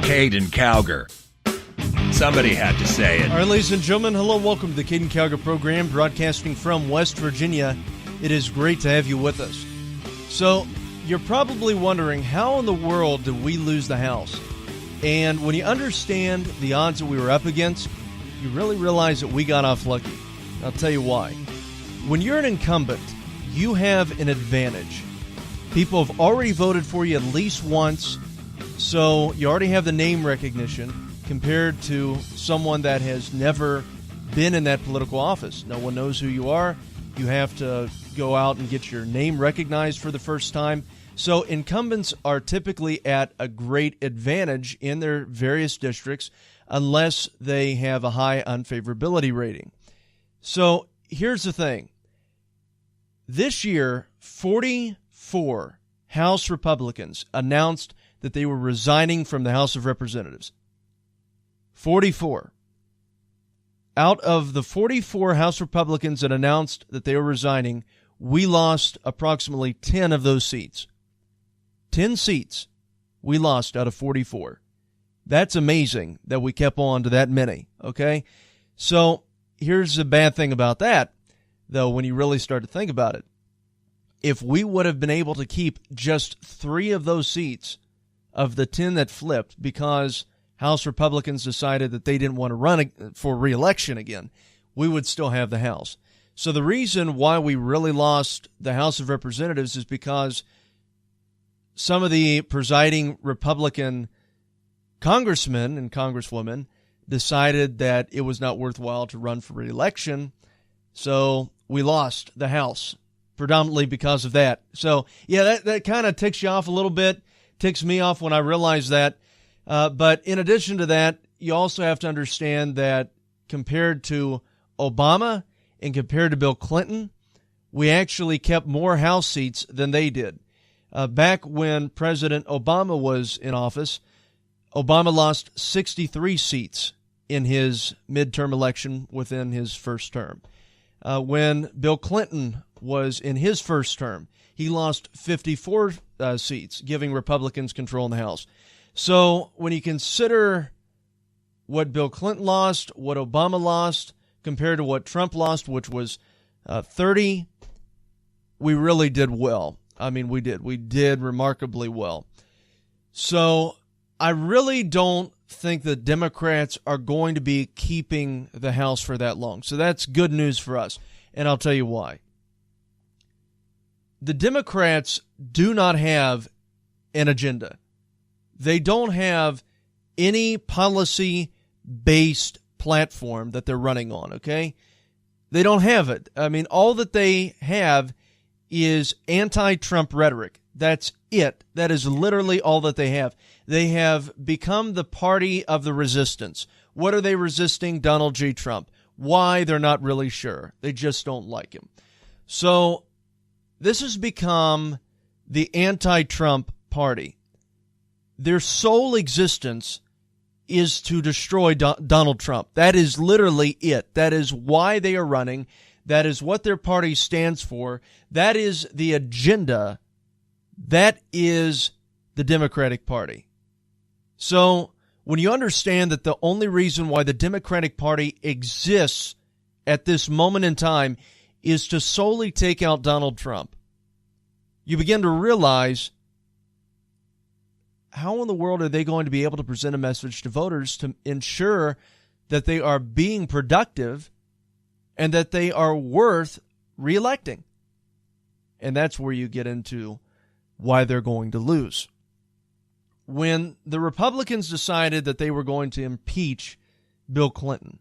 Caden Cowger. Somebody had to say it. All right, ladies and gentlemen, hello, welcome to the Caden Cowger program, broadcasting from West Virginia. It is great to have you with us. So, you're probably wondering, how in the world did we lose the House? And when you understand the odds that we were up against, you really realize that we got off lucky. I'll tell you why. When you're an incumbent, you have an advantage. People have already voted for you at least once, so you already have the name recognition compared to someone that has never been in that political office. No one knows who you are. You have to go out and get your name recognized for the first time. So incumbents are typically at a great advantage in their various districts unless they have a high unfavorability rating. So here's the thing. This year, 44 House Republicans announced that they were resigning from the House of Representatives. 44. Out of the 44 House Republicans that announced that they were resigning, we lost approximately 10 of those seats. 10 seats we lost out of 44. That's amazing that we kept on to that many, okay? So here's the bad thing about that, though, when you really start to think about it. If we would have been able to keep just 3 of those seats of the 10 that flipped because House Republicans decided that they didn't want to run for re-election again, we would still have the House. So the reason why we really lost the House of Representatives is because some of the presiding Republican congressmen and congresswomen decided that it was not worthwhile to run for re-election, so we lost the House, predominantly because of that. So, yeah, that kind of ticks you off a little bit. Ticks me off when I realize that. But in addition to that, you also have to understand that compared to Obama and compared to Bill Clinton, we actually kept more House seats than they did. Back when President Obama was in office, Obama lost 63 seats in his midterm election within his first term. When Bill Clinton was in his first term, he lost 54 seats, giving Republicans control in the House. So when you consider what Bill Clinton lost, what Obama lost, compared to what Trump lost, which was 30, we really did well. I mean, we did. We did remarkably well. So I really don't think the Democrats are going to be keeping the House for that long. So that's good news for us, and I'll tell you why. The Democrats do not have an agenda. They don't have any policy-based platform that they're running on, okay? They don't have it. I mean, all that they have is anti-Trump rhetoric. That's it. That is literally all that they have. They have become the party of the resistance. What are they resisting? Donald J. Trump. Why? They're not really sure. They just don't like him. So this has become the anti-Trump party. Their sole existence is to destroy Donald Trump. That is literally it. That is why they are running. That is what their party stands for. That is the agenda. That is the Democratic Party. So when you understand that the only reason why the Democratic Party exists at this moment in time is to solely take out Donald Trump, you begin to realize, how in the world are they going to be able to present a message to voters to ensure that they are being productive and that they are worth reelecting? And that's where you get into why they're going to lose. When the Republicans decided that they were going to impeach Bill Clinton,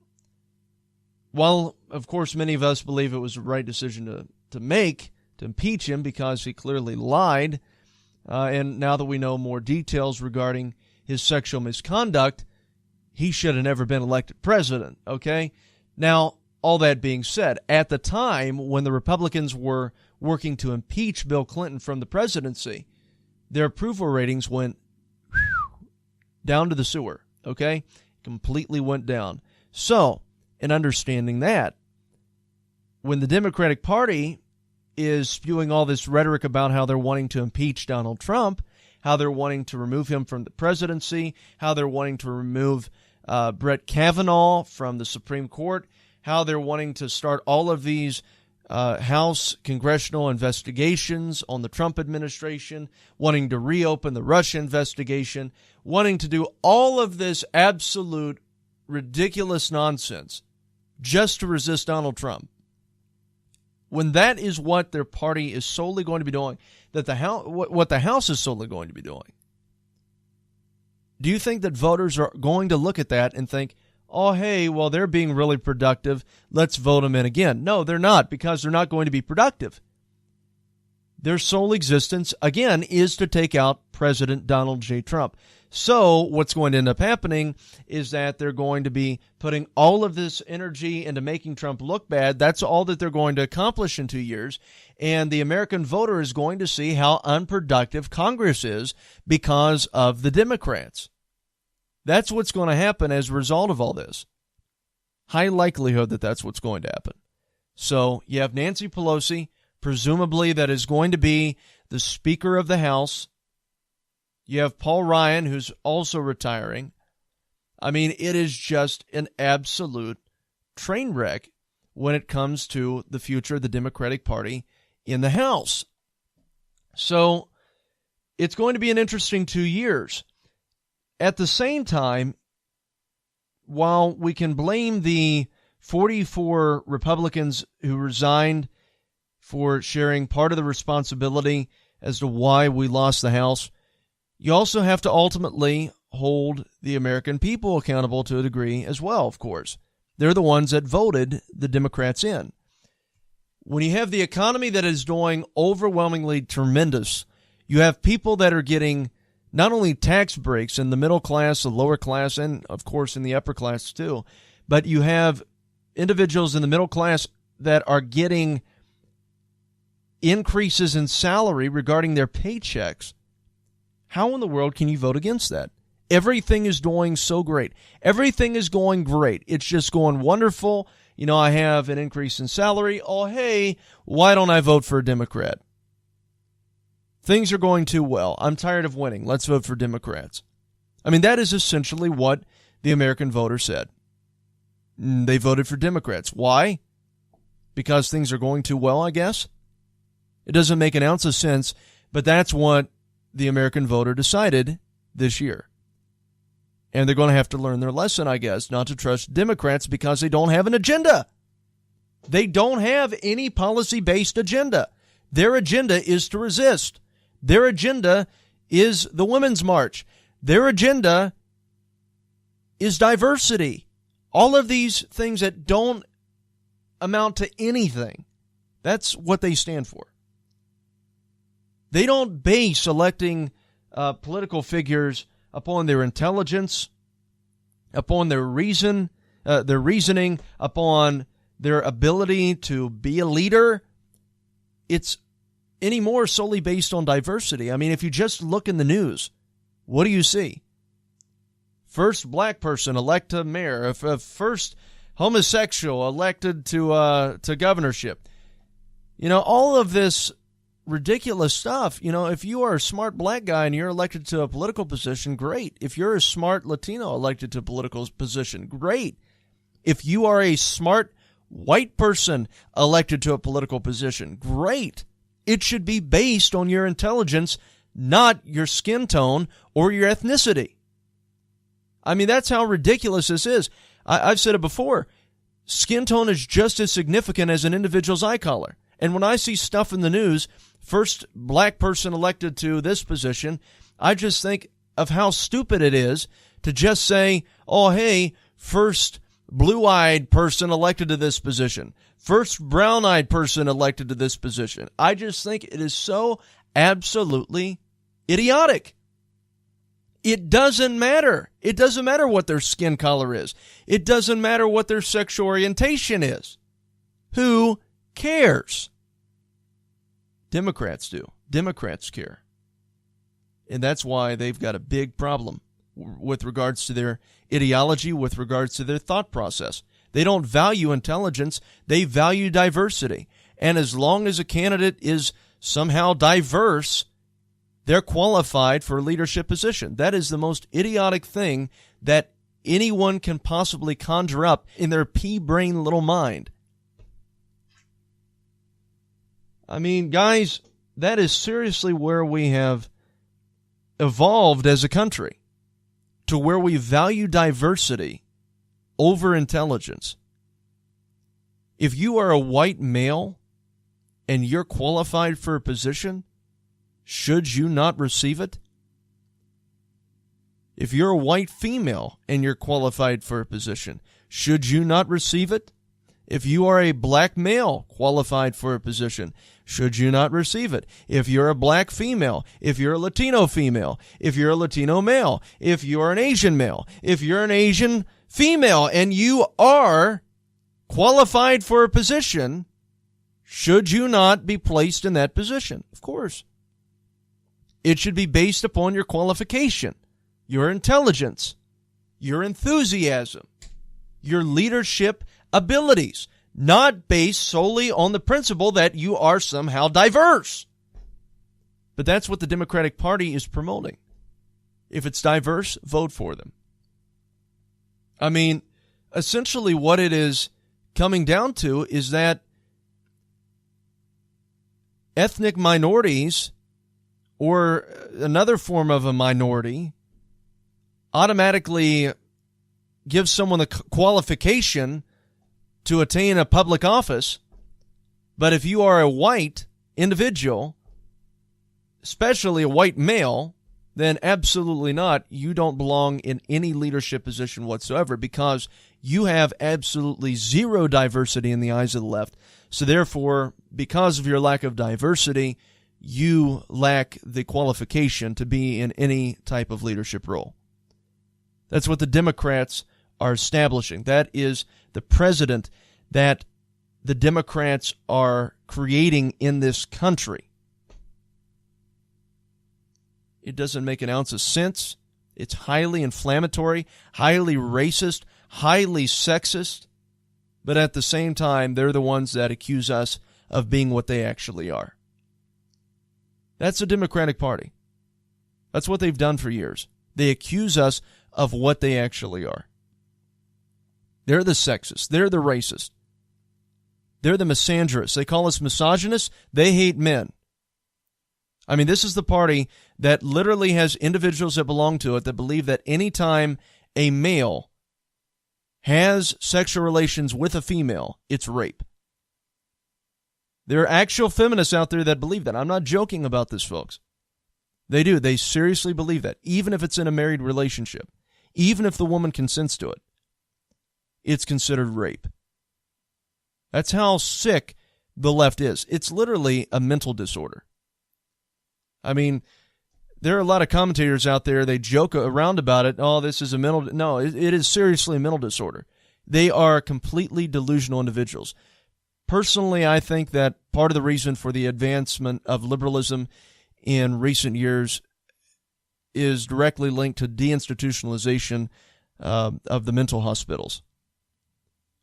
while, of course, many of us believe it was the right decision to make, to impeach him because he clearly lied, and now that we know more details regarding his sexual misconduct, he should have never been elected president, okay? Now, all that being said, at the time when the Republicans were working to impeach Bill Clinton from the presidency, their approval ratings went down to the sewer, okay? Completely went down. So, in understanding that, when the Democratic Party is spewing all this rhetoric about how they're wanting to impeach Donald Trump, how they're wanting to remove him from the presidency, how they're wanting to remove Brett Kavanaugh from the Supreme Court, how they're wanting to start all of these House congressional investigations on the Trump administration, wanting to reopen the Russia investigation, wanting to do all of this absolute ridiculous nonsense just to resist Donald Trump. When that is what their party is solely going to be doing, that the House, what the House is solely going to be doing, do you think that voters are going to look at that and think, oh, hey, well, they're being really productive, let's vote them in again? No, they're not, because they're not going to be productive. Their sole existence, again, is to take out President Donald J. Trump. So what's going to end up happening is that they're going to be putting all of this energy into making Trump look bad. That's all that they're going to accomplish in 2 years. And the American voter is going to see how unproductive Congress is because of the Democrats. That's what's going to happen as a result of all this. High likelihood that that's what's going to happen. So you have Nancy Pelosi, presumably that is going to be the Speaker of the House. You have Paul Ryan, who's also retiring. I mean, it is just an absolute train wreck when it comes to the future of the Democratic Party in the House. So it's going to be an interesting 2 years. At the same time, while we can blame the 44 Republicans who resigned for sharing part of the responsibility as to why we lost the House, you also have to ultimately hold the American people accountable to a degree as well, of course. They're the ones that voted the Democrats in. When you have the economy that is doing overwhelmingly tremendous, you have people that are getting not only tax breaks in the middle class, the lower class, and of course in the upper class too, but you have individuals in the middle class that are getting increases in salary regarding their paychecks. How in the world can you vote against that? Everything is doing so great. Everything is going great. It's just going wonderful. You know, I have an increase in salary. Oh, hey, why don't I vote for a Democrat? Things are going too well. I'm tired of winning. Let's vote for Democrats. I mean, that is essentially what the American voter said. They voted for Democrats. Why? Because things are going too well, I guess? It doesn't make an ounce of sense, but that's what the American voter decided this year. And they're going to have to learn their lesson, I guess, not to trust Democrats because they don't have an agenda. They don't have any policy-based agenda. Their agenda is to resist. Their agenda is the Women's March. Their agenda is diversity. All of these things that don't amount to anything. That's what they stand for. They don't base electing political figures upon their intelligence, upon their reasoning, upon their ability to be a leader. It's anymore solely based on diversity. I mean, if you just look in the news, what do you see? First black person elected to mayor, first homosexual elected to governorship. You know, all of this ridiculous stuff. You know, if you are a smart black guy and you're elected to a political position, great. If you're a smart Latino elected to a political position, great. If you are a smart white person elected to a political position, great. It should be based on your intelligence, not your skin tone or your ethnicity. I mean, that's how ridiculous this is. I've said it before. Skin tone is just as significant as an individual's eye color. And when I see stuff in the news, first black person elected to this position, I just think of how stupid it is to just say, oh, hey, first blue-eyed person elected to this position, first brown-eyed person elected to this position. I just think it is so absolutely idiotic. It doesn't matter. It doesn't matter what their skin color is. It doesn't matter what their sexual orientation is. Who cares? Democrats do. Democrats care. And that's why they've got a big problem with regards to their ideology, with regards to their thought process. They don't value intelligence. They value diversity. And as long as a candidate is somehow diverse, they're qualified for a leadership position. That is the most idiotic thing that anyone can possibly conjure up in their pea-brain little mind. I mean, guys, that is seriously where we have evolved as a country, to where we value diversity over intelligence. If you are a white male and you're qualified for a position, should you not receive it? If you're a white female and you're qualified for a position, should you not receive it? If you are a black male qualified for a position, should you not receive it? If you're a black female, if you're a Latino female, if you're a Latino male, if you're an Asian male, if you're an Asian female, and you are qualified for a position, should you not be placed in that position? Of course. It should be based upon your qualification, your intelligence, your enthusiasm, your leadership abilities, not based solely on the principle that you are somehow diverse. But that's what the Democratic Party is promoting. If it's diverse, vote for them. I mean, essentially what it is coming down to is that ethnic minorities, or another form of a minority, automatically gives someone the qualification to attain a public office. But if you are a white individual, especially a white male, then absolutely not. You don't belong in any leadership position whatsoever, because you have absolutely zero diversity in the eyes of the left. So therefore, because of your lack of diversity, you lack the qualification to be in any type of leadership role. That's what the Democrats are establishing. That is the precedent that the Democrats are creating in this country. It doesn't make an ounce of sense. It's highly inflammatory, highly racist, highly sexist, but at the same time, they're the ones that accuse us of being what they actually are. That's the Democratic Party. That's what they've done for years. They accuse us of what they actually are. They're the sexists. They're the racists. They're the misandrists. They call us misogynists. They hate men. I mean, this is the party that literally has individuals that belong to it that believe that any time a male has sexual relations with a female, it's rape. There are actual feminists out there that believe that. I'm not joking about this, folks. They do. They seriously believe that, even if it's in a married relationship, even if the woman consents to it, it's considered rape. That's how sick the left is. It's literally a mental disorder. I mean, there are a lot of commentators out there, they joke around about it. Oh, this is a mental... No, it is seriously a mental disorder. They are completely delusional individuals. Personally, I think that part of the reason for the advancement of liberalism in recent years is directly linked to deinstitutionalization of the mental hospitals.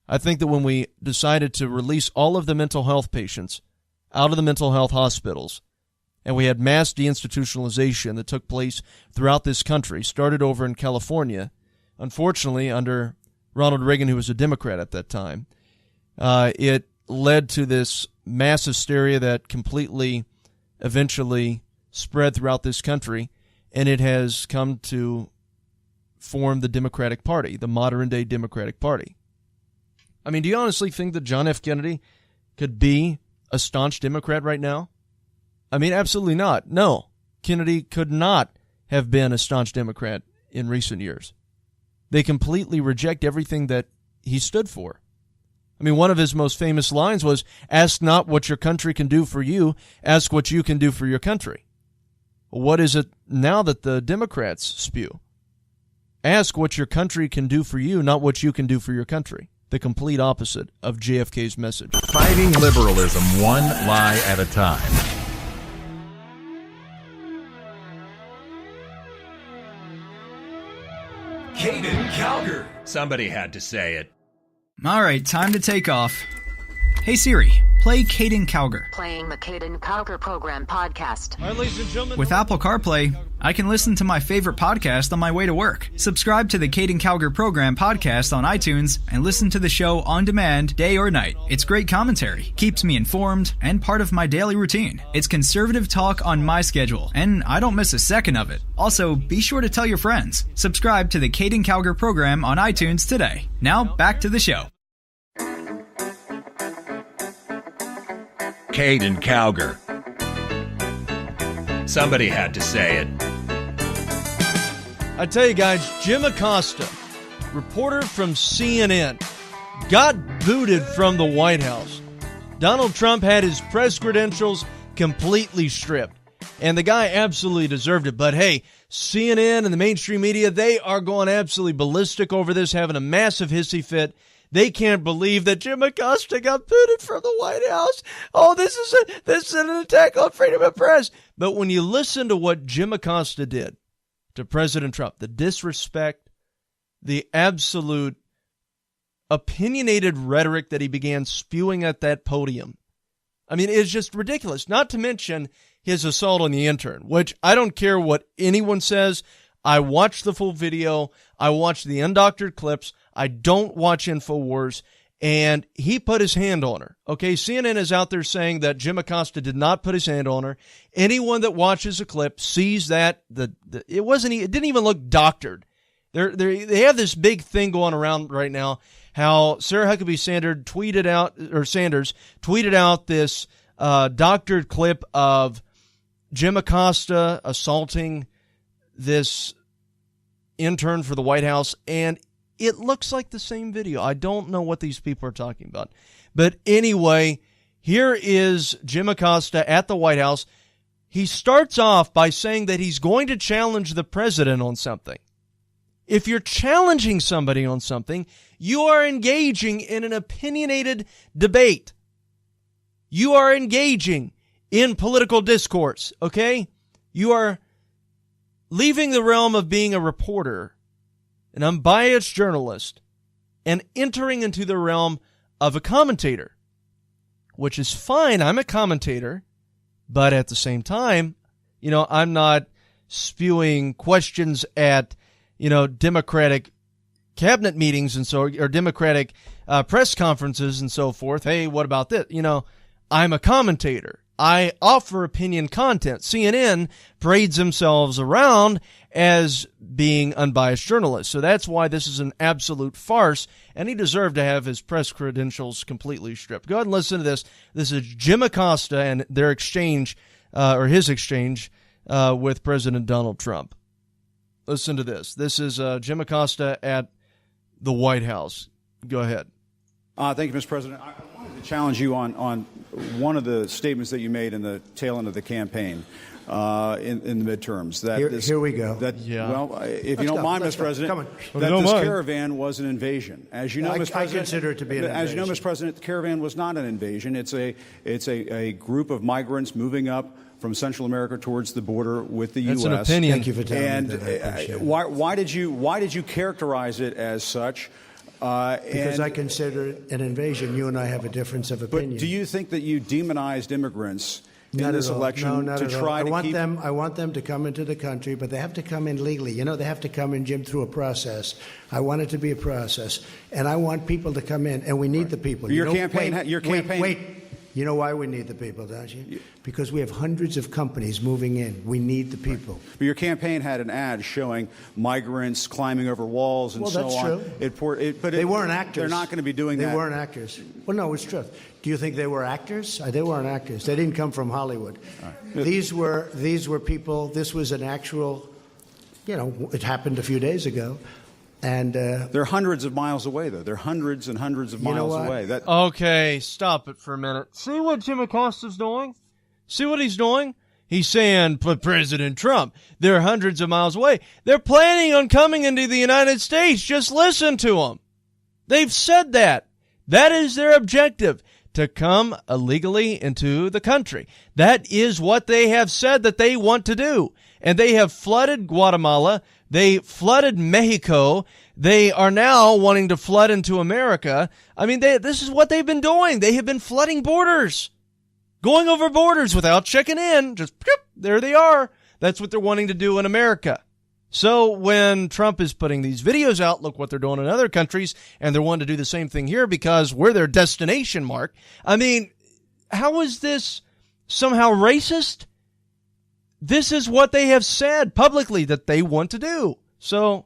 I think that when we decided to release all of the mental health patients out of the mental health hospitals, and we had mass deinstitutionalization that took place throughout this country, started over in California, unfortunately under Ronald Reagan, who was a Democrat at that time, it led to this mass hysteria that completely, eventually spread throughout this country, and it has come to form the Democratic Party, the modern-day Democratic Party. I mean, do you honestly think that John F. Kennedy could be a staunch Democrat right now? I mean, absolutely not. No, Kennedy could not have been a staunch Democrat in recent years. They completely reject everything that he stood for. I mean, one of his most famous lines was, "Ask not what your country can do for you, ask what you can do for your country." What is it now that the Democrats spew? Ask what your country can do for you, not what you can do for your country. The complete opposite of JFK's message. Fighting liberalism one lie at a time. Caden Calgary. Somebody had to say it. All right, time to take off. Hey Siri, play Caden Calgar. Playing the Caden Calgar Program podcast. All right, ladies and gentlemen. With Apple CarPlay, I can listen to my favorite podcast on my way to work. Subscribe to the Caden Calgar Program podcast on iTunes and listen to the show on demand, day or night. It's great commentary, keeps me informed, and part of my daily routine. It's conservative talk on my schedule, and I don't miss a second of it. Also, be sure to tell your friends. Subscribe to the Caden Calgar Program on iTunes today. Now, back to the show. Caden Calgar. Somebody had to say it. I tell you guys, Jim Acosta, reporter from CNN, got booted from the White House. Donald Trump had his press credentials completely stripped, and the guy absolutely deserved it. But hey, CNN and the mainstream media, they are going absolutely ballistic over this, having a massive hissy fit. They can't believe that Jim Acosta got booted from the White House. Oh, this is an attack on freedom of press. But when you listen to what Jim Acosta did to President Trump, the disrespect, the absolute opinionated rhetoric that he began spewing at that podium, I mean, it's just ridiculous. Not to mention his assault on the intern, which I don't care what anyone says. I watched the full video. I watched the undoctored clips. I don't watch InfoWars, and he put his hand on her. Okay, CNN is out there saying that Jim Acosta did not put his hand on her. Anyone that watches a clip sees that it didn't even look doctored. They have this big thing going around right now. How Sarah Huckabee Sanders tweeted out this doctored clip of Jim Acosta assaulting this intern for the White House, and it looks like the same video. I don't know what these people are talking about. But anyway, here is Jim Acosta at the White House. He starts off by saying that he's going to challenge the president on something. If you're challenging somebody on something, you are engaging in an opinionated debate. You are engaging in political discourse, okay? You are leaving the realm of being a reporter, an unbiased journalist, and entering into the realm of a commentator, which is fine. I'm a commentator, but at the same time, I'm not spewing questions at, Democratic cabinet meetings or Democratic press conferences and so forth. Hey, what about this? I'm a commentator. I offer opinion content. CNN parades themselves around as being unbiased journalists. So that's why this is an absolute farce, and he deserved to have his press credentials completely stripped. Go ahead and listen to this. This is Jim Acosta and their exchange, his exchange with President Donald Trump. Listen to this. This is Jim Acosta at the White House. Go ahead. Thank you, Mr. President. I wanted to challenge you on one of the statements that you made in the tail end of the campaign in the midterms. Here we go. Well, if you don't mind, Mr. President, that this caravan was an invasion. As you know, Mr. President, I consider it to be an invasion. As you know, Mr. President, the caravan was not an invasion. It's a group of migrants moving up from Central America towards the border with the U.S. That's an opinion. Thank you for telling me that. Why did you characterize it as such? Because I consider it an invasion. You and I have a difference of opinion. But do you think that you demonized immigrants in this election No, not to at try all. to keep... I want them to come into the country, but they have to come in legally. They have to come in, Jim, through a process. I want it to be a process, and I want people to come in, and we need the people. Your campaign... Wait. You know why we need the people, don't you? Because we have hundreds of companies moving in. We need the people. But your campaign had an ad showing migrants climbing over walls and so on. Well, that's true. But they weren't actors. They're not going to be doing that. They weren't actors. Well, no, it's true. Do you think they were actors? They weren't actors. They didn't come from Hollywood. Right. These were people. This was an actual, it happened a few days ago. And they're hundreds of miles away, though. They're hundreds and hundreds of miles away. Okay, stop it for a minute. See what Jim Acosta's doing? See what he's doing? He's saying, President Trump, they're hundreds of miles away. They're planning on coming into the United States. Just listen to them. They've said that. That is their objective, to come illegally into the country. That is what they have said that they want to do. And they have flooded Guatemala. They flooded Mexico. They are now wanting to flood into America. I mean, this is what they've been doing. They have been flooding borders, going over borders without checking in. Just, there they are. That's what they're wanting to do in America. So when Trump is putting these videos out, look what they're doing in other countries, and they're wanting to do the same thing here because we're their destination, Mark. I mean, how is this somehow racist? This is what they have said publicly that they want to do. So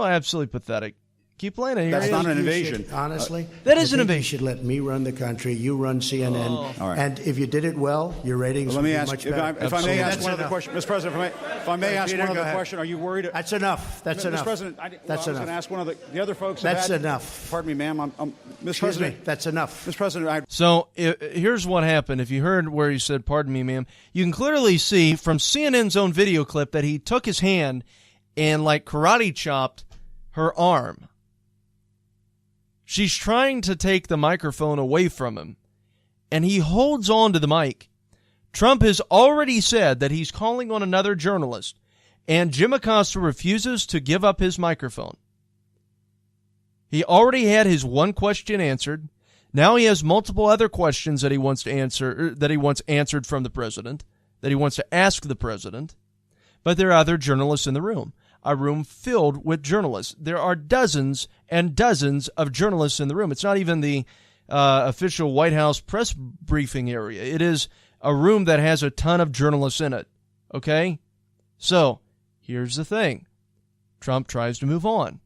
absolutely pathetic. Keep playing it. That's not an invasion. Honestly, that is an You invasion. should let me run the country. You run CNN. All right. And if you did it well, your ratings Let would me be ask, much if better. I may ask That's one other enough. question. Mr. President, if I may ask Peter, one go other ahead. question, are you worried? That's enough. That's Mr. enough. President, That's I was enough. going to ask one of the other folks. That's enough. Pardon me, ma'am. Mr. Excuse President, me. That's enough. Mr. President, So here's what happened. If you heard where he said, pardon me, ma'am, you can clearly see from CNN's own video clip that he took his hand and like karate chopped her arm. She's trying to take the microphone away from him, and he holds on to the mic. Trump has already said that he's calling on another journalist, and Jim Acosta refuses to give up his microphone. He already had his one question answered. Now he has multiple other questions that he wants to answer, that he wants answered from the president, that he wants to ask the president. But there are other journalists in the room. A room filled with journalists. There are dozens and dozens of journalists in the room. It's not even the official White House press briefing area. It is a room that has a ton of journalists in it. Okay? So, here's the thing. Trump tries to move on.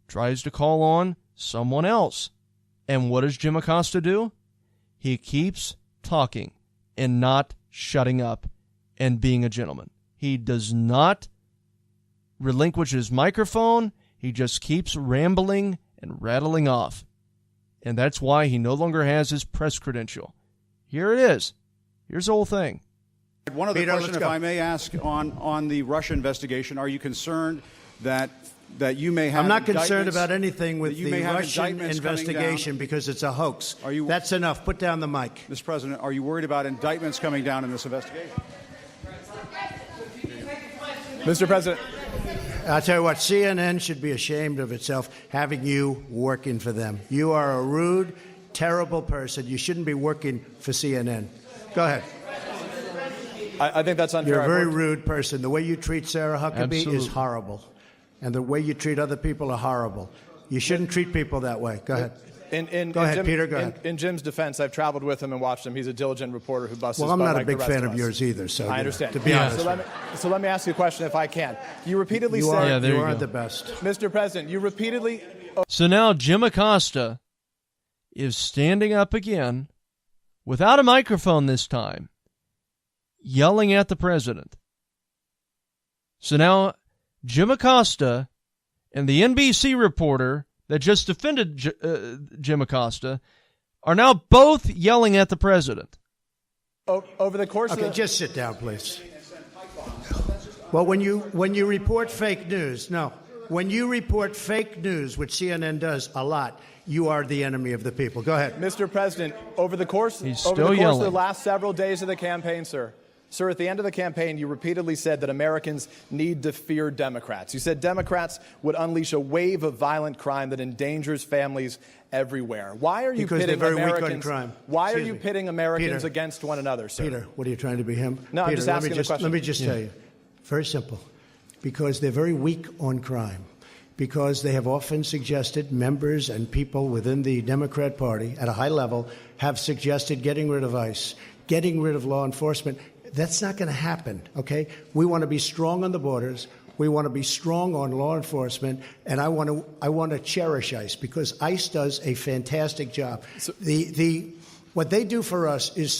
Tries to call on someone else. And what does Jim Acosta do? He keeps talking and not shutting up and being a gentleman. He does not relinquish his microphone. He just keeps rambling and rattling off. And that's why he no longer has his press credential. Here it is. Here's the whole thing. one other Peter, question, let's if go. I may ask, on the Russia investigation. Are you concerned that you may have I'm not concerned indictments- about anything with that you the may have Russian indictments coming investigation down? because it's a hoax. Are you- That's enough. Put down the mic. Mr. President, are you worried about indictments coming down in this investigation? Mr. President. I'll tell you what, CNN should be ashamed of itself having you working for them. You are a rude, terrible person. You shouldn't be working for CNN. Go ahead. I think that's unfair. You're a very rude person. The way you treat Sarah Huckabee is Absolutely. horrible. And the way you treat other people are horrible. You shouldn't treat people that way. Go ahead. Go ahead, Peter, go ahead. In Jim's defense, I've traveled with him and watched him. He's a diligent reporter who busts Well, his I'm butt not a like big the rest fan of of us. yours either, so I understand. to be honest. So let me ask you a question if I can. You repeatedly You said, are, Yeah, there you you are go. the best. Mr. President, you repeatedly So now Jim Acosta is standing up again, without a microphone this time, yelling at the president. So now Jim Acosta and the NBC reporter that just defended Jim Acosta are now both yelling at the president. over the course Okay, of the, just sit down, please. Well, when you report fake news, when you report fake news, which CNN does a lot, you are the enemy of the people. Go ahead. Mr. President, over the course He's of still the yelling. last several days of the campaign, sir, at the end of the campaign, you repeatedly said that Americans need to fear Democrats. You said Democrats would unleash a wave of violent crime that endangers families everywhere. Why are you Because they're pitting very weak on Americans? crime. Why Excuse are you me. pitting Americans Peter. against one another, sir? Peter, what are you trying to be him? No, I'm Peter, just let asking me the question. Let me just tell you. Very simple. Because they're very weak on crime. Because they have often suggested, members and people within the Democrat Party at a high level have suggested getting rid of ICE, getting rid of law enforcement. That's not going to happen, okay? We want to be strong on the borders. We want to be strong on law enforcement, and I want to cherish ICE because ICE does a fantastic job. What they do for us is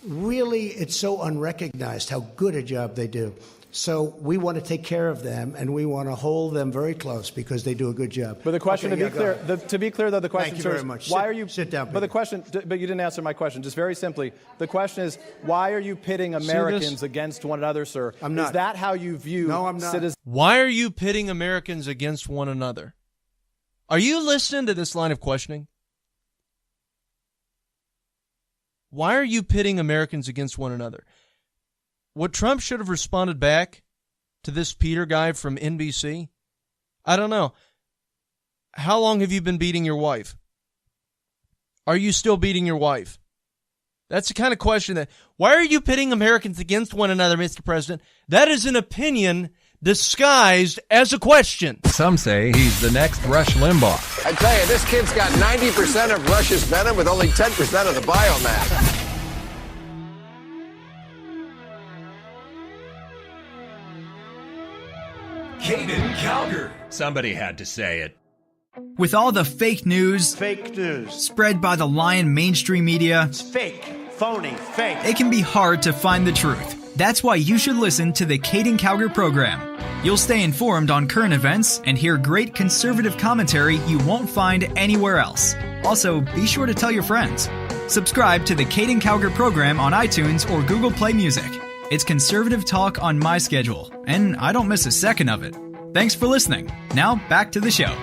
it's so unrecognized how good a job they do. So we want to take care of them, and we want to hold them very close because they do a good job. But the question, Okay, to be clear, go ahead. to be clear, though, the question, Thank you sir, very is much. why are you sit down, But the Peter. question, but you didn't answer my question. Just very simply, the question is, why are you pitting Americans against one another, sir? I'm not. Is that how you view No, I'm not. citizens? Why are you pitting Americans against one another? Are you listening to this line of questioning? Why are you pitting Americans against one another? What Trump should have responded back to this Peter guy from NBC? I don't know. how long have you been beating your wife? Are you still beating your wife? That's the kind of question that, why are you pitting Americans against one another, Mr. President? That is an opinion disguised as a question. Some say he's the next Rush Limbaugh. I tell you, this kid's got 90% of Rush's venom with only 10% of the biomass. Caden Calgary. Somebody had to say it. With all the fake news spread by the lying mainstream media, It's fake, phony, fake. it can be hard to find the truth. That's why you should listen to the Caden Calgary program. You'll stay informed on current events and hear great conservative commentary you won't find anywhere else. Also, be sure to tell your friends. Subscribe to the Caden Calgary program on iTunes or Google Play Music. It's conservative talk on my schedule, and I don't miss a second of it. Thanks for listening. Now, back to the show.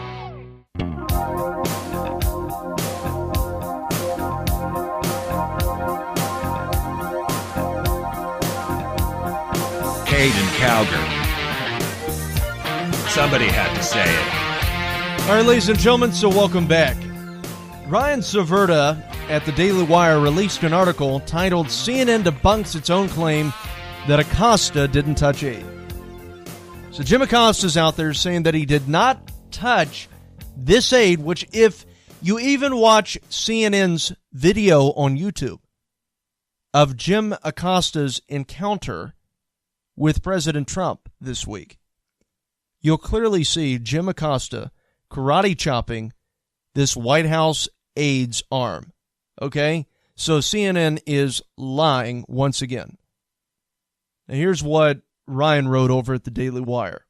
Caden Calgary. Somebody had to say it. All right, ladies and gentlemen, so welcome back. Ryan Saverda at the Daily Wire released an article titled CNN Debunks Its Own Claim that Acosta didn't touch aid. So Jim Acosta's out there saying that he did not touch this aid, which if you even watch CNN's video on YouTube of Jim Acosta's encounter with President Trump this week, you'll clearly see Jim Acosta karate chopping this White House aide's arm. Okay? So CNN is lying once again. Now here's what Ryan wrote over at the Daily Wire.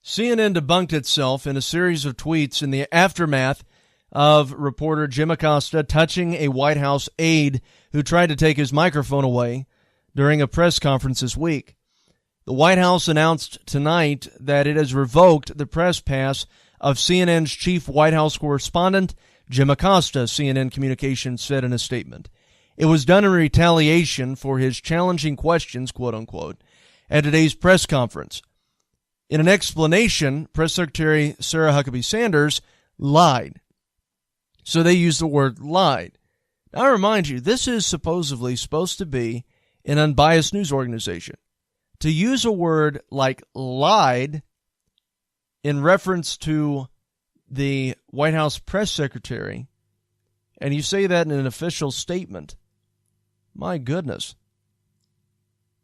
CNN debunked itself in a series of tweets in the aftermath of reporter Jim Acosta touching a White House aide who tried to take his microphone away during a press conference this week. The White House announced tonight that it has revoked the press pass of CNN's chief White House correspondent, Jim Acosta, CNN Communications said in a statement. It was done in retaliation for his challenging questions, quote-unquote, at today's press conference. In an explanation, Press Secretary Sarah Huckabee Sanders lied. So they used the word lied. Now, I remind you, this is supposedly supposed to be an unbiased news organization. To use a word like lied in reference to the White House press secretary, and you say that in an official statement, my goodness,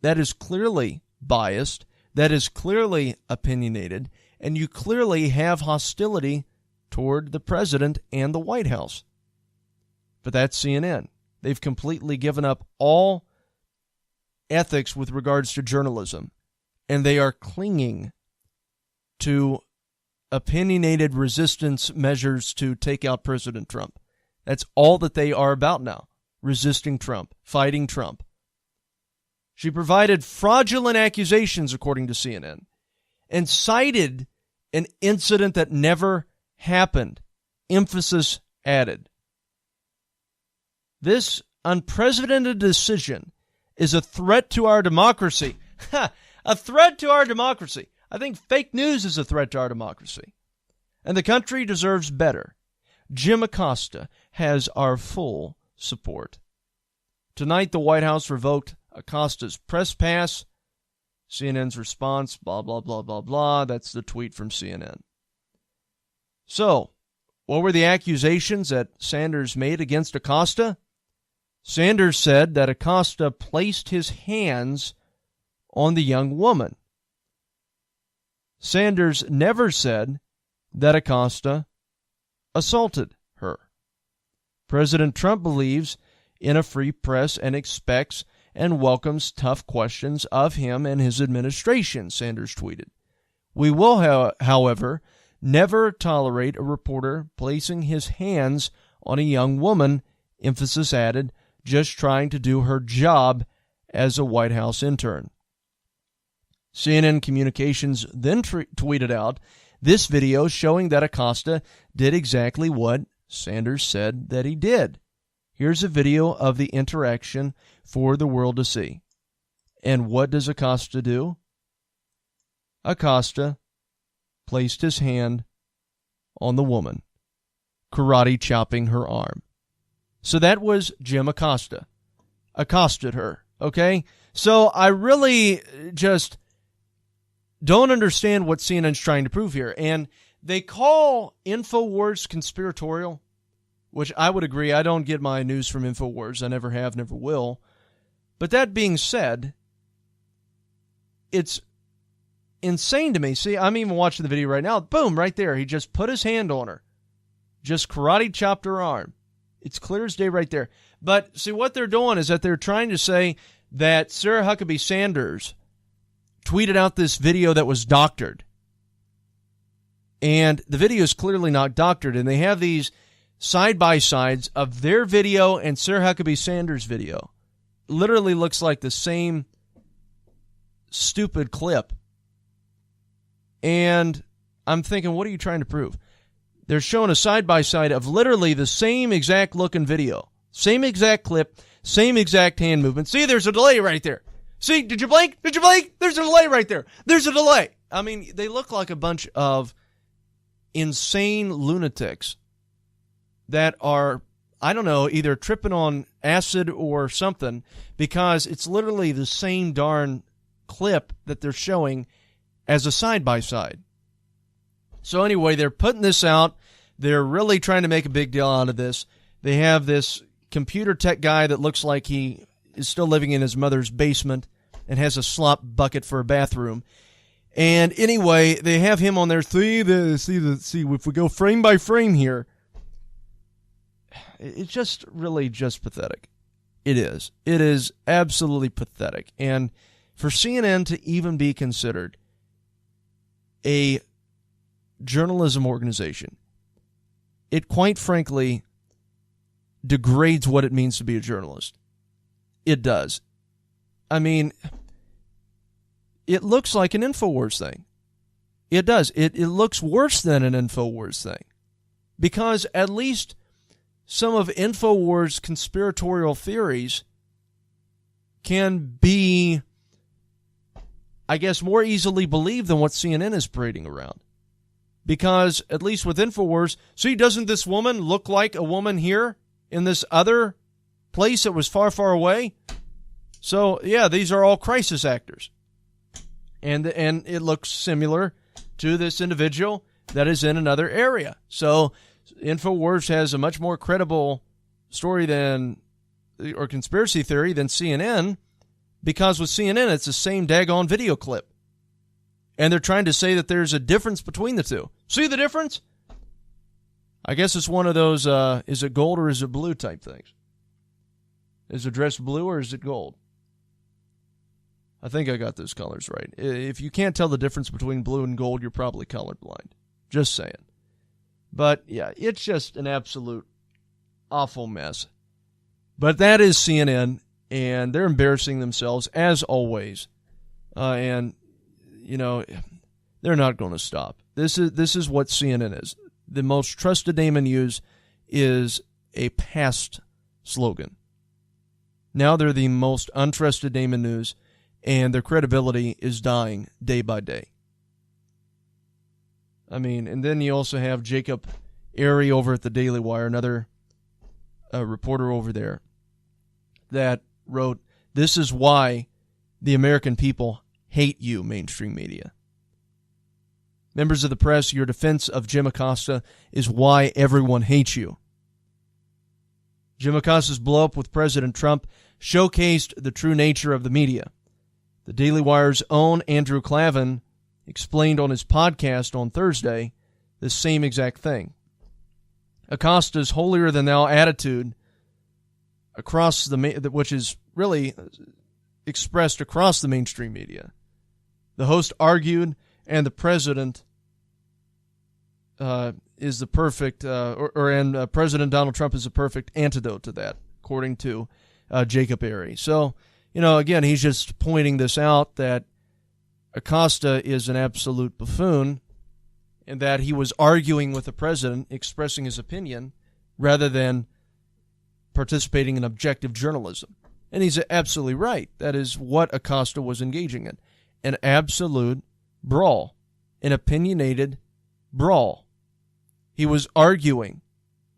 that is clearly biased, that is clearly opinionated, and you clearly have hostility toward the president and the White House. But that's CNN. They've completely given up all ethics with regards to journalism, and they are clinging to opinionated resistance measures to take out President Trump. That's all that they are about now, resisting Trump, fighting Trump. She provided fraudulent accusations, according to CNN, and cited an incident that never happened. Emphasis added. This unprecedented decision is a threat to our democracy. A threat to our democracy. I think fake news is a threat to our democracy. And the country deserves better. Jim Acosta has our full support. Tonight, the White House revoked Acosta's press pass. CNN's response, blah, blah, blah, blah, blah. That's the tweet from CNN. So, what were the accusations that Sanders made against Acosta? Sanders said that Acosta placed his hands on the young woman. Sanders never said that Acosta assaulted her. President Trump believes in a free press and expects and welcomes tough questions of him and his administration, Sanders tweeted. We will, however, never tolerate a reporter placing his hands on a young woman, emphasis added, just trying to do her job as a White House intern. CNN Communications then tweeted out this video showing that Acosta did exactly what Sanders said that he did. Here's a video of the interaction for the world to see. And what does Acosta do? Acosta placed his hand on the woman, karate chopping her arm. So that was Jim Acosta. Accosted her, okay? So I really just don't understand what CNN's trying to prove here. And they call InfoWars conspiratorial, which I would agree. I don't get my news from InfoWars. I never have, never will. But that being said, it's insane to me. See, I'm even watching the video right now. Boom, right there. He just put his hand on her. Just karate chopped her arm. It's clear as day right there. But see, what they're doing is that they're trying to say that Sarah Huckabee Sanders tweeted out this video that was doctored. And the video is clearly not doctored. And they have these side-by-sides of their video and Sarah Huckabee Sanders' video. Literally looks like the same stupid clip. And I'm thinking, what are you trying to prove? They're showing a side-by-side of literally the same exact looking video. Same exact clip, same exact hand movement. See, there's a delay right there. See, did you blink? Did you blink? There's a delay right there. There's a delay. I mean, they look like a bunch of insane lunatics that are, I don't know, either tripping on acid or something, because it's literally the same darn clip that they're showing as a side-by-side. So anyway, they're putting this out. They're really trying to make a big deal out of this. They have this computer tech guy that looks like he is still living in his mother's basement and has a slop bucket for a bathroom. And anyway, they have him on there. See, if we go frame by frame here, it's just really just pathetic. It is. It is absolutely pathetic. And for CNN to even be considered a journalism organization, it quite frankly degrades what it means to be a journalist. It does. I mean, it looks like an InfoWars thing. It does. It looks worse than an InfoWars thing, because at least some of InfoWars' conspiratorial theories can be, I guess, more easily believed than what CNN is parading around. Because at least with InfoWars, see, doesn't this woman look like a woman here in this other place that was far, far away? So, yeah, these are all crisis actors. And it looks similar to this individual that is in another area. So InfoWars has a much more credible story or conspiracy theory than CNN, because with CNN, it's the same daggone video clip. And they're trying to say that there's a difference between the two. See the difference? I guess it's one of those, is it gold or is it blue type things. Is the dress blue or is it gold? I think I got those colors right. If you can't tell the difference between blue and gold, you're probably colorblind. Just saying. But, yeah, it's just an absolute awful mess. But that is CNN, and they're embarrassing themselves, as always. And, you know, they're not going to stop. This is what CNN is. The most trusted name in news is a past slogan. Now they're the most untrusted name in news, and their credibility is dying day by day. I mean, and then you also have Jacob Airy over at the Daily Wire, another reporter over there, that wrote, "This is why the American people hate you, mainstream media. Members of the press, your defense of Jim Acosta is why everyone hates you." Jim Acosta's blow-up with President Trump showcased the true nature of the media. The Daily Wire's own Andrew Clavin explained on his podcast on Thursday the same exact thing. Acosta's holier-than-thou attitude across which is really expressed across the mainstream media. The host argued, and the president is the perfect, and President Donald Trump is the perfect antidote to that, according to Jacob Airy. So, you know, again, he's just pointing this out, that Acosta is an absolute buffoon, and that he was arguing with the president, expressing his opinion, rather than participating in objective journalism. And he's absolutely right. That is what Acosta was engaging in. An absolute brawl. An opinionated brawl. He was arguing,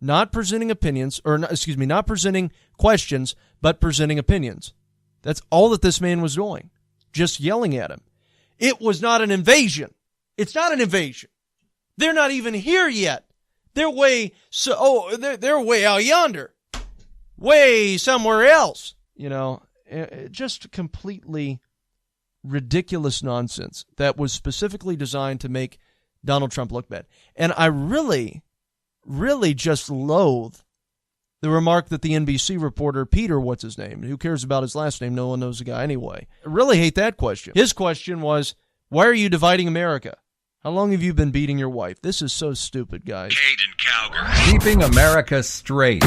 not presenting opinions, not presenting questions, but presenting opinions. That's all that this man was doing, just yelling at him. It was not an invasion. It's not an invasion. They're not even here yet. They're they're way out yonder, way somewhere else. Just completely ridiculous nonsense that was specifically designed to make Donald Trump look bad. And I really, really just loathe the remark that the NBC reporter, Peter, what's his name? Who cares about his last name? No one knows the guy anyway. I really hate that question. His question was, why are you dividing America? How long have you been beating your wife? This is so stupid, guys. Caden Calgar. Keeping America straight.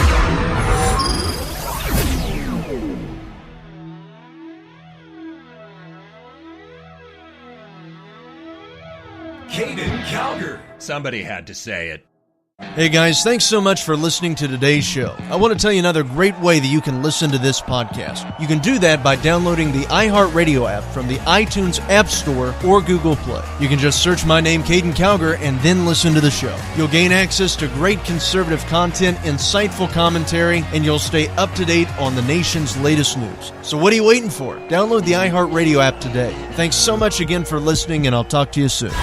Caden Calgar. Somebody had to say it. Hey guys, thanks so much for listening to today's show. I want to tell you another great way that you can listen to this podcast. You can do that by downloading the iHeartRadio app from the iTunes App Store or Google Play. You can just search my name, Caden Calgar, and then listen to the show. You'll gain access to great conservative content, insightful commentary, and you'll stay up to date on the nation's latest news. So what are you waiting for? Download the iHeartRadio app today. Thanks so much again for listening, and I'll talk to you soon.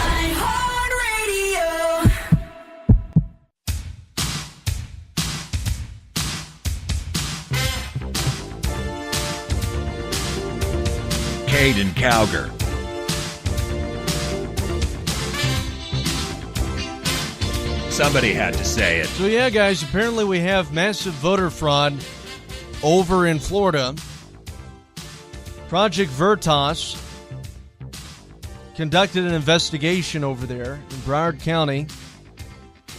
Caden Calgar. Somebody had to say it. So yeah, guys, apparently we have massive voter fraud over in Florida. Project Veritas conducted an investigation over there in Broward County,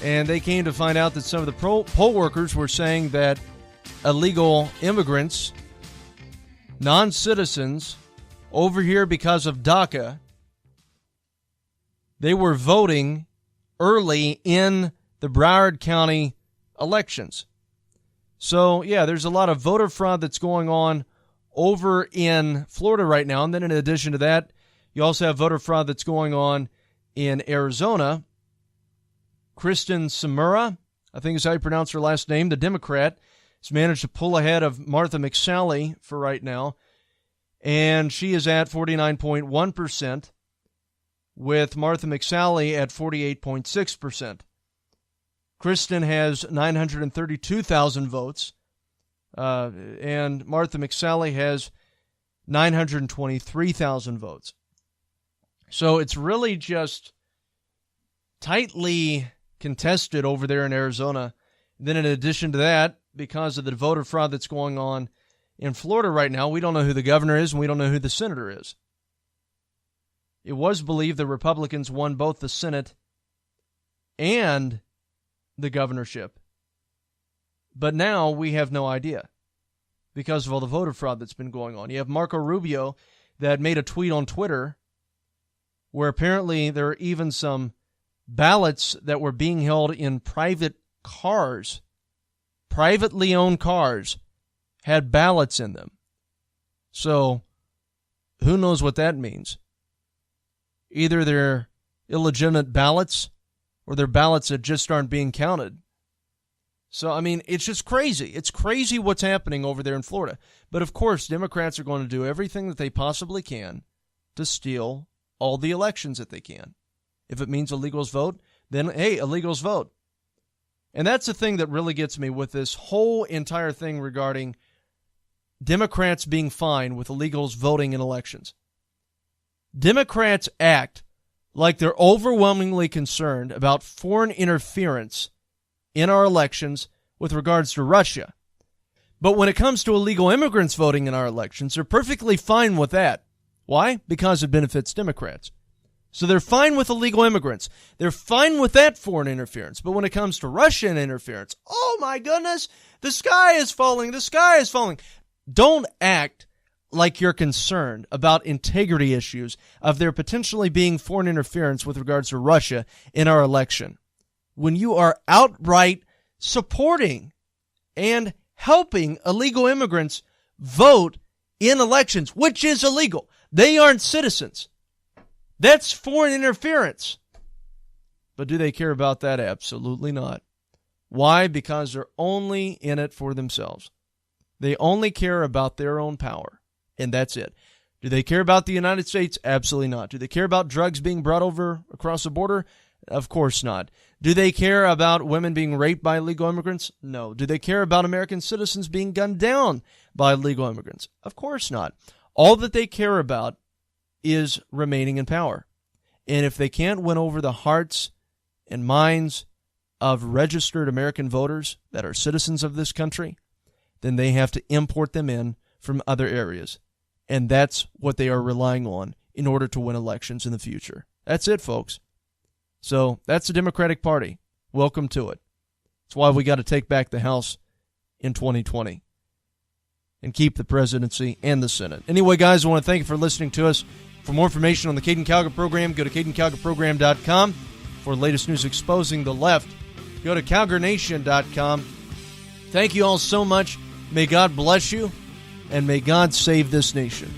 and they came to find out that some of the poll workers were saying that illegal immigrants, non-citizens, over here because of DACA, they were voting early in the Broward County elections. So, yeah, there's a lot of voter fraud that's going on over in Florida right now. And then in addition to that, you also have voter fraud that's going on in Arizona. Kristen Samura, I think is how you pronounce her last name, the Democrat, has managed to pull ahead of Martha McSally for right now. And she is at 49.1%, with Martha McSally at 48.6%. Kristen has 932,000 votes, and Martha McSally has 923,000 votes. So it's really just tightly contested over there in Arizona. Then in addition to that, because of the voter fraud that's going on in Florida right now, we don't know who the governor is and we don't know who the senator is. It was believed the Republicans won both the Senate and the governorship. But now we have no idea because of all the voter fraud that's been going on. You have Marco Rubio that made a tweet on Twitter where apparently there are even some ballots that were being held in private cars, privately owned cars, had ballots in them. So, who knows what that means? Either they're illegitimate ballots or they're ballots that just aren't being counted. So, I mean, it's just crazy. It's crazy what's happening over there in Florida. But, of course, Democrats are going to do everything that they possibly can to steal all the elections that they can. If it means illegals vote, then, hey, illegals vote. And that's the thing that really gets me with this whole entire thing regarding Democrats being fine with illegals voting in elections. Democrats act like they're overwhelmingly concerned about foreign interference in our elections with regards to Russia. But when it comes to illegal immigrants voting in our elections, they're perfectly fine with that. Why? Because it benefits Democrats. So they're fine with illegal immigrants. They're fine with that foreign interference. But when it comes to Russian interference, oh my goodness, the sky is falling, the sky is falling. Don't act like you're concerned about integrity issues of there potentially being foreign interference with regards to Russia in our election, when you are outright supporting and helping illegal immigrants vote in elections, which is illegal. They aren't citizens. That's foreign interference. But do they care about that? Absolutely not. Why? Because they're only in it for themselves. They only care about their own power, and that's it. Do they care about the United States? Absolutely not. Do they care about drugs being brought over across the border? Of course not. Do they care about women being raped by illegal immigrants? No. Do they care about American citizens being gunned down by illegal immigrants? Of course not. All that they care about is remaining in power. And if they can't win over the hearts and minds of registered American voters that are citizens of this country, then they have to import them in from other areas. And that's what they are relying on in order to win elections in the future. That's it, folks. So that's the Democratic Party. Welcome to it. That's why we got to take back the House in 2020 and keep the presidency and the Senate. Anyway, guys, I want to thank you for listening to us. For more information on the Caden Calgar program, go to CadenCalgarProgram.com. For the latest news exposing the left, go to CalgarNation.com. Thank you all so much. May God bless you, and may God save this nation.